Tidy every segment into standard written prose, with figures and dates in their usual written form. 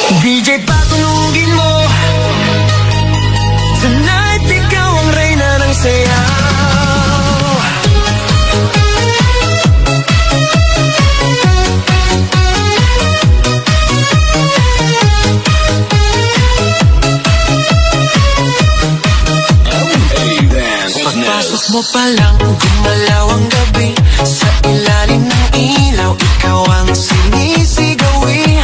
DJ patunugin mo, tonight ikaw ang reyna ng sayaw. Pagpasok mo pa lang, gumalaw ang gabi. Sa ilalim ng ilaw, ikaw ang sinisigawi.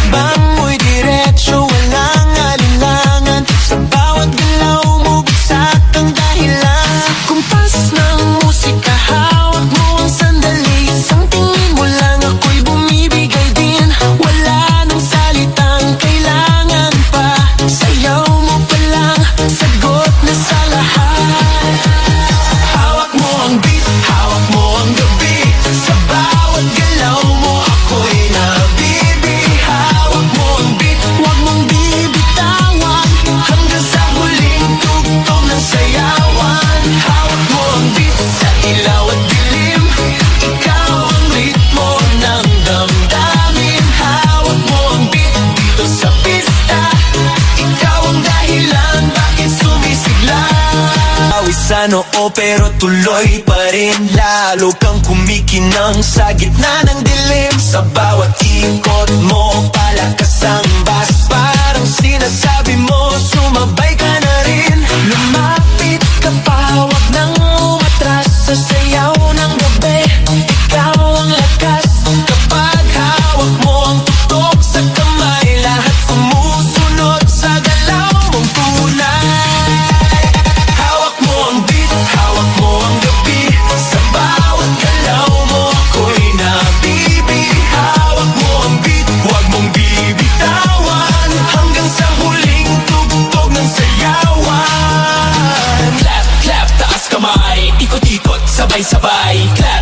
Bang mo'y diretsyo, walang alinlangan. Sa bawat galaw mo, bagsak ang dahilan. Kumpas ng musika, hawak mo ang sandali. Isang tingin mo lang, ako'y bumibigay din. Wala nang salitang kailangan pa. Sayaw mo pa lang, sagot na sa lahat. Hawak mo ang beat, hawak mo ang gabi. Sa bawat galaw mo, ako'y nabibi. Hawak mo ang beat, huwag mong bibitawan. Hanggang sa huling tugtog ng sayawan. Hawak mo ang beat, sa ilaw at dilim. Ikaw ang ritmo ng damdamin. Hawak mo ang beat, dito sa pista. Ikaw ang dahilan, bakit sumisigla. Sa noo pero tuloy pa rin. Lalo kang kumikinang sa gitna ng dilim. Sa bawat ikot mo, palakas ang bass. Parang sinasabi mo, sumabay ka na rin. Lumapit ka pa, wag nang umatras. Sa sayaw ng gabi, ikaw ang lakas. Kapag hawak mo ang tutok sa kamay, lahat sumusunod sa galaw mong tunay. Hawak mo ang beat, hawak mo ang gabi. Sa bawat galaw mo, ako'y nabibi. Hawak mo ang beat, huwag mong bibitawan. Hanggang sa huling tugtog ng sayawan. Clap, clap, taas kamay. Ikot-ikot, sabay-sabay. Clap,